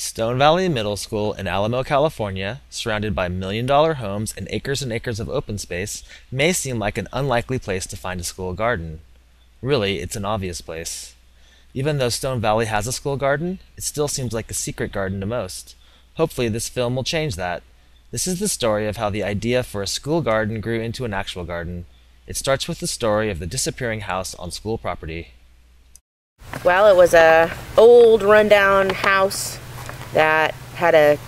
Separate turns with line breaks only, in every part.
Stone Valley Middle School in Alamo, California, surrounded by million-dollar homes and acres of open space, may seem like an unlikely place to find a school garden. Really, it's an obvious place. Even though Stone Valley has a school garden, it still seems like a secret garden to most. Hopefully this film will change that. This is the story of how the idea for a school garden grew into an actual garden. It starts with the story of the disappearing house on school property.
Well, it was a old rundown house that had a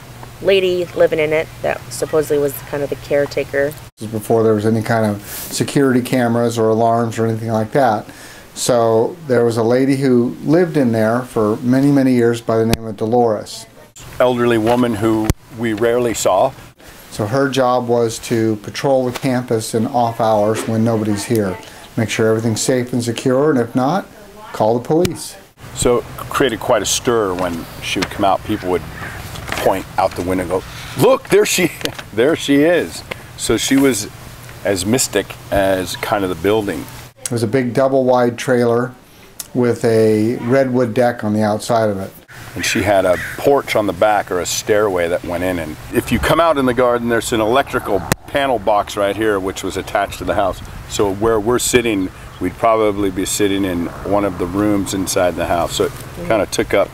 lady living in it that supposedly was kind of the caretaker.
This was before there was any kind of security cameras or alarms or anything like that. So there was a lady who lived in there for many, many years by the name of Dolores.
Elderly woman who we rarely saw.
So her job was to patrol the campus in off hours when nobody's here. Make sure everything's safe and secure, and if not, call the police.
So it created quite a stir when she would come out. People would point out the window and go, "Look, there she is." So she was as mystic as kind of the building.
It was a big double-wide trailer with a redwood deck on the outside of it.
And she had a porch on the back, or a stairway that went in. And if you come out in the garden, there's an electrical panel box right here, which was attached to the house. So where we're sitting, we'd probably be sitting in one of the rooms inside the house. So it kind of took up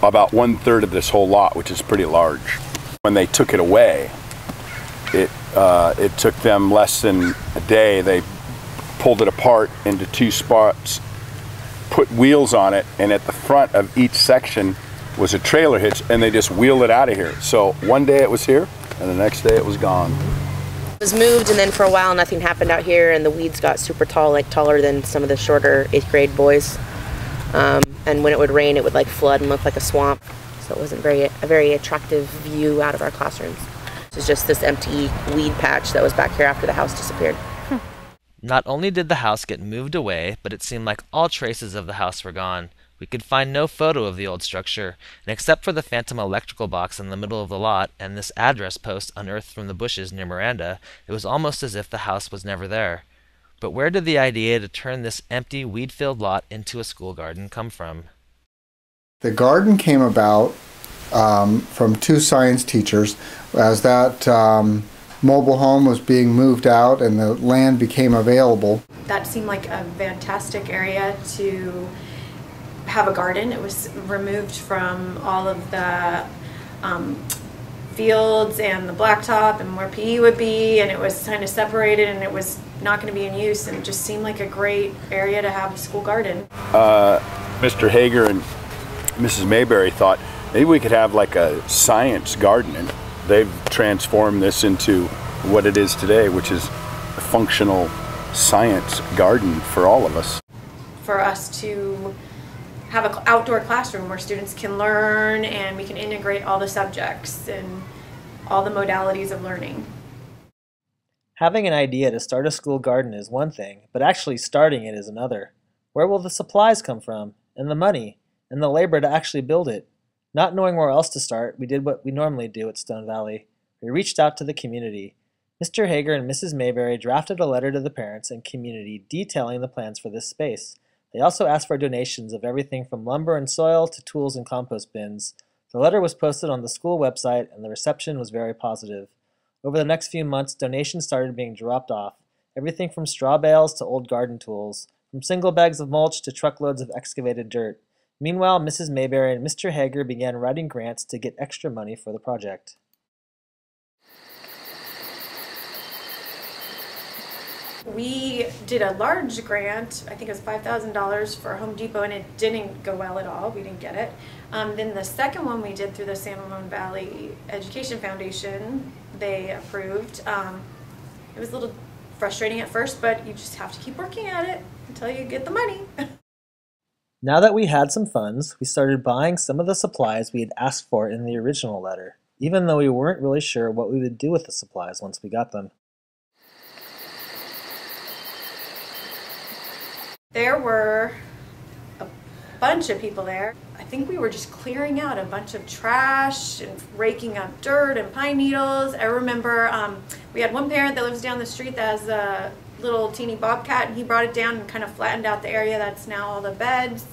about 1/3 of this whole lot, which is pretty large. When they took it away, it took them less than a day. They pulled it apart into 2 spots, put wheels on it, and at the front of each section was a trailer hitch, and they just wheeled it out of here. So one day it was here, and the next day it was gone.
It was moved, and then for a while nothing happened out here, and the weeds got super tall, like taller than some of the shorter 8th grade boys. And when it would rain, it would like flood and look like a swamp. So it wasn't a very attractive view out of our classrooms. It was just this empty weed patch that was back here after the house disappeared.
Not only did the house get moved away, but it seemed like all traces of the house were gone. We could find no photo of the old structure, and except for the phantom electrical box in the middle of the lot and this address post unearthed from the bushes near Miranda, it was almost as if the house was never there. But where did the idea to turn this empty, weed-filled lot into a school garden come from?
The garden came about from 2 science teachers as that mobile home was being moved out and the land became available.
That seemed like a fantastic area to have a garden. It was removed from all of the fields and the blacktop and where PE would be, and it was kind of separated, and it was not going to be in use, and it just seemed like a great area to have a school garden.
Mr. Hager and Mrs. Mayberry thought maybe we could have like a science garden, and they've transformed this into what it is today, which is a functional science garden for all of us.
For us to have an outdoor classroom where students can learn, and we can integrate all the subjects and all the modalities of learning.
Having an idea to start a school garden is one thing, but actually starting it is another. Where will the supplies come from, and the money, and the labor to actually build it? Not knowing where else to start, we did what we normally do at Stone Valley. We reached out to the community. Mr. Hager and Mrs. Mayberry drafted a letter to the parents and community detailing the plans for this space. They also asked for donations of everything from lumber and soil to tools and compost bins. The letter was posted on the school website, and the reception was very positive. Over the next few months, donations started being dropped off, everything from straw bales to old garden tools, from single bags of mulch to truckloads of excavated dirt. Meanwhile, Mrs. Mayberry and Mr. Hager began writing grants to get extra money for the project.
We did a large grant, I think it was $5,000 for Home Depot, and it didn't go well at all. We didn't get it. Then the second one we did through the San Ramon Valley Education Foundation, they approved. It was a little frustrating at first, but you just have to keep working at it until you get the money.
Now that we had some funds, we started buying some of the supplies we had asked for in the original letter, even though we weren't really sure what we would do with the supplies once we got them.
There were a bunch of people there. I think we were just clearing out a bunch of trash and raking up dirt and pine needles. I remember we had one parent that lives down the street that has a little teeny bobcat, and he brought it down and kind of flattened out the area that's now all the beds.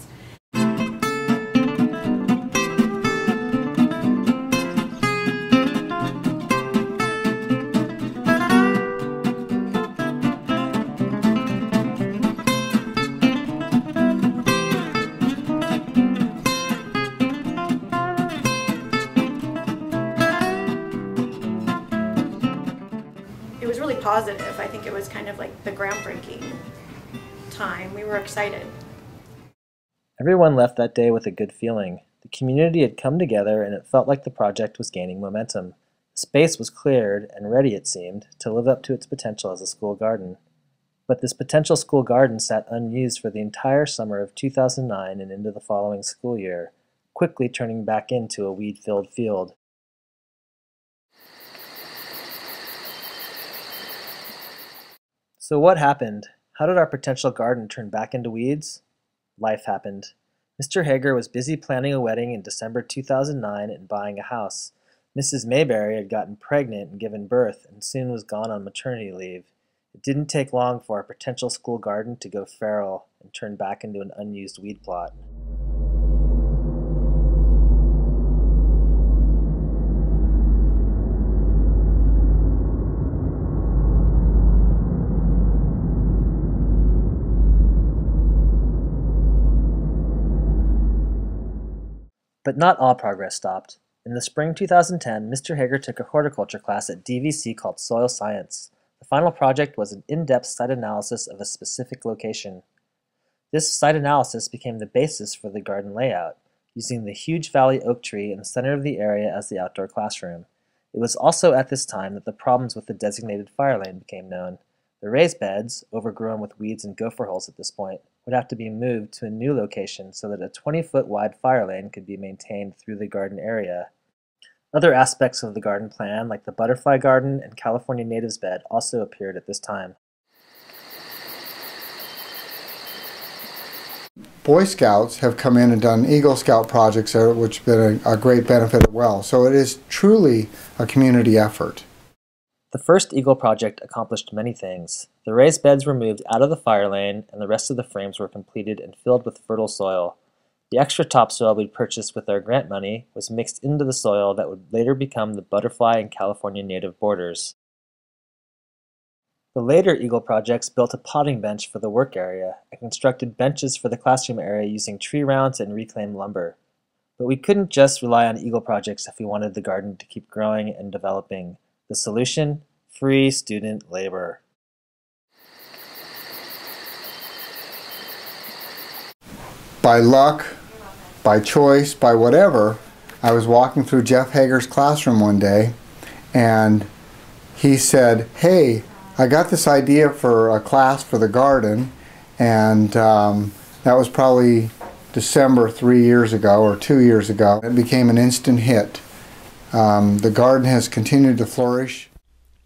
positive. I think it was kind of like the groundbreaking time. We were excited.
Everyone left that day with a good feeling. The community had come together and it felt like the project was gaining momentum. The space was cleared and ready, it seemed, to live up to its potential as a school garden. But this potential school garden sat unused for the entire summer of 2009 and into the following school year, quickly turning back into a weed-filled field. So what happened? How did our potential garden turn back into weeds? Life happened. Mr. Hager was busy planning a wedding in December 2009 and buying a house. Mrs. Mayberry had gotten pregnant and given birth and soon was gone on maternity leave. It didn't take long for our potential school garden to go feral and turn back into an unused weed plot. But not all progress stopped. In the spring 2010, Mr. Hager took a horticulture class at DVC called Soil Science. The final project was an in-depth site analysis of a specific location. This site analysis became the basis for the garden layout, using the huge valley oak tree in the center of the area as the outdoor classroom. It was also at this time that the problems with the designated fire lane became known. The raised beds, overgrown with weeds and gopher holes at this point, would have to be moved to a new location so that a 20-foot wide fire lane could be maintained through the garden area. Other aspects of the garden plan, like the butterfly garden and California natives bed, also appeared at this time.
Boy Scouts have come in and done Eagle Scout projects there, which have been a great benefit as well. So it is truly a community effort.
The first Eagle project accomplished many things. The raised beds were moved out of the fire lane, and the rest of the frames were completed and filled with fertile soil. The extra topsoil we'd purchased with our grant money was mixed into the soil that would later become the butterfly and California native borders. The later Eagle projects built a potting bench for the work area and constructed benches for the classroom area using tree rounds and reclaimed lumber. But we couldn't just rely on Eagle projects if we wanted the garden to keep growing and developing. The solution? Free student labor.
By luck, by choice, by whatever, I was walking through Jeff Hager's classroom one day and he said, "Hey, I got this idea for a class for the garden," and that was probably December 3 years ago or 2 years ago. It became an instant hit. The garden has continued to flourish.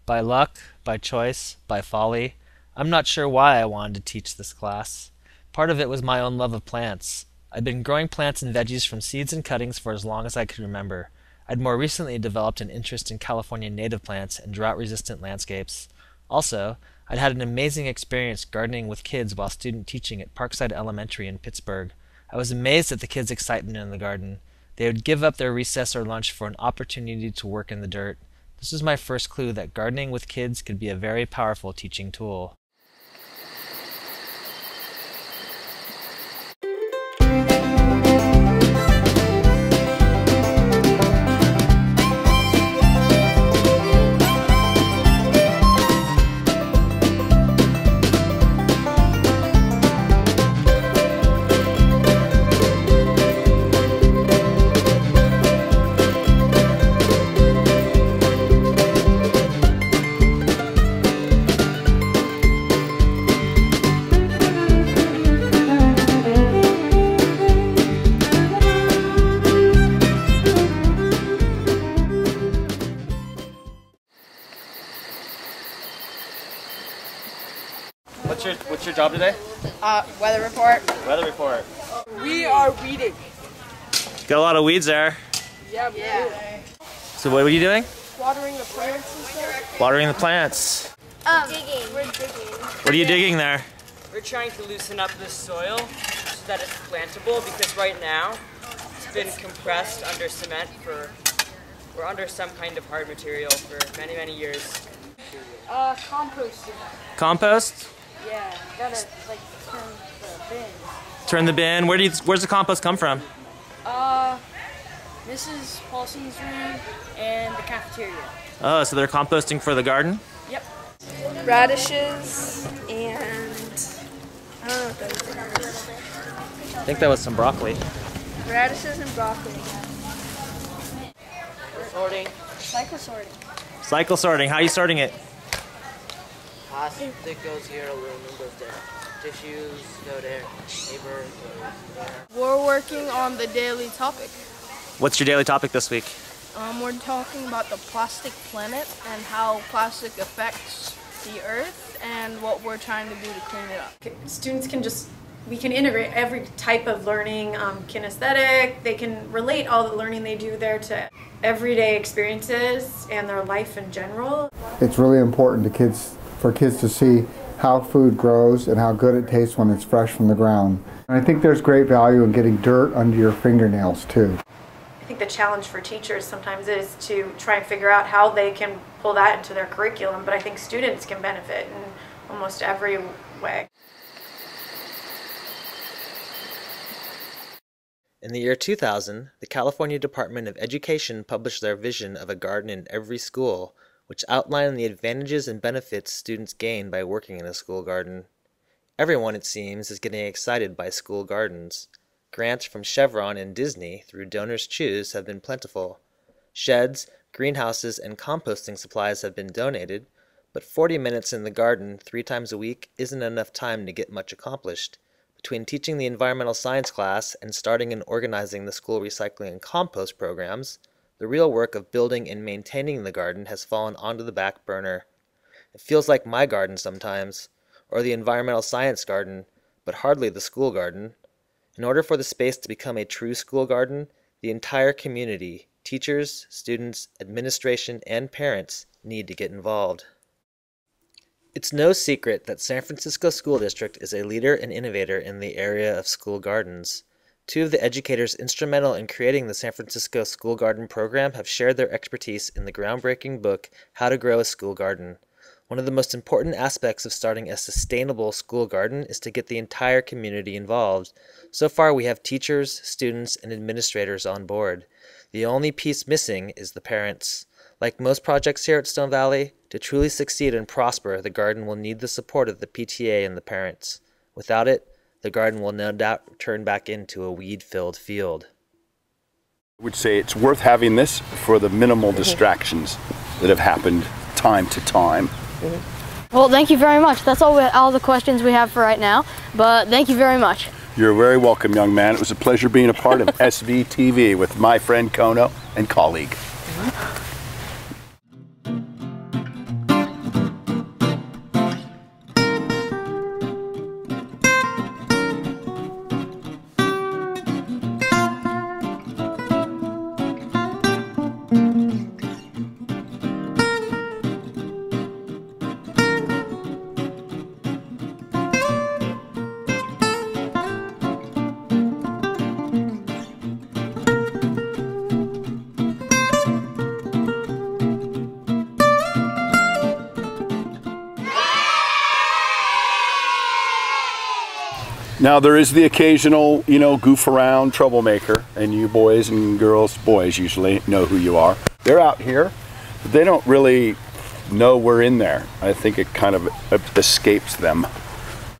By luck, by choice, by folly, I'm not sure why I wanted to teach this class. Part of it was my own love of plants. I'd been growing plants and veggies from seeds and cuttings for as long as I could remember. I'd more recently developed an interest in California native plants and drought-resistant landscapes. Also, I'd had an amazing experience gardening with kids while student teaching at Parkside Elementary in Pittsburgh. I was amazed at the kids' excitement in the garden. They would give up their recess or lunch for an opportunity to work in the dirt. This was my first clue that gardening with kids could be a very powerful teaching tool. What's your job today?
Weather report.
Weather report.
We are weeding.
Got a lot of weeds there.
Yeah, we do.
So what are you doing?
Watering the plants and stuff.
Watering the plants.
Digging. We're digging.
What are you digging there?
We're trying to loosen up the soil so that it's plantable, because right now it's been compressed under cement we're under some kind of hard material for many, many years.
Composting.
Compost?
Yeah, gotta like turn the bin.
Turn the bin. Where's the compost come from?
Mrs. Paulson's room and the cafeteria.
Oh, so they're composting for the garden?
Yep. Radishes and I don't know what those are.
I think that was some broccoli.
Radishes and broccoli.
Sorting.
Cycle sorting.
Cycle sorting. How are you sorting it?
Plastic goes here, aluminum goes there. Tissues go there. Paper goes there.
We're working on the daily topic.
What's your daily topic this week?
We're talking about the plastic planet and how plastic affects the earth and what we're trying to do to clean it up.
Students can we can integrate every type of learning, kinesthetic, they can relate all the learning they do there to everyday experiences and their life in general.
It's really important for kids to see how food grows and how good it tastes when it's fresh from the ground. And I think there's great value in getting dirt under your fingernails too.
I think the challenge for teachers sometimes is to try and figure out how they can pull that into their curriculum, but I think students can benefit in almost every way.
In the year 2000, the California Department of Education published their vision of a garden in every school, which outlined the advantages and benefits students gain by working in a school garden. Everyone, it seems, is getting excited by school gardens. Grants from Chevron and Disney through Donors Choose have been plentiful. Sheds, greenhouses, and composting supplies have been donated, but 40 minutes in the garden 3 times a week isn't enough time to get much accomplished. Between teaching the environmental science class and starting and organizing the school recycling and compost programs, the real work of building and maintaining the garden has fallen onto the back burner. It feels like my garden sometimes, or the environmental science garden, but hardly the school garden. In order for the space to become a true school garden, the entire community, teachers, students, administration, and parents need to get involved. It's no secret that San Francisco School District is a leader and innovator in the area of school gardens. 2 of the educators instrumental in creating the San Francisco School Garden program have shared their expertise in the groundbreaking book, How to Grow a School Garden. One of the most important aspects of starting a sustainable school garden is to get the entire community involved. So far, we have teachers, students, and administrators on board. The only piece missing is the parents. Like most projects here at Stone Valley, to truly succeed and prosper, the garden will need the support of the PTA and the parents. Without it, the garden will no doubt turn back into a weed-filled field.
I would say it's worth having this for the minimal distractions that have happened time to time.
Well, thank you very much. That's all the questions we have for right now, but thank you very much.
You're very welcome, young man. It was a pleasure being a part of SVTV with my friend Kono and colleague. Now there is the occasional, goof around troublemaker, and you boys and girls, boys usually, know who you are. They're out here, but they don't really know we're in there. I think it kind of escapes them.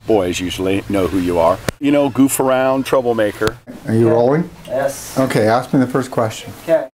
Boys usually know who you are. Goof around troublemaker.
Are you rolling?
Yes.
Okay, ask me the first question.
Okay.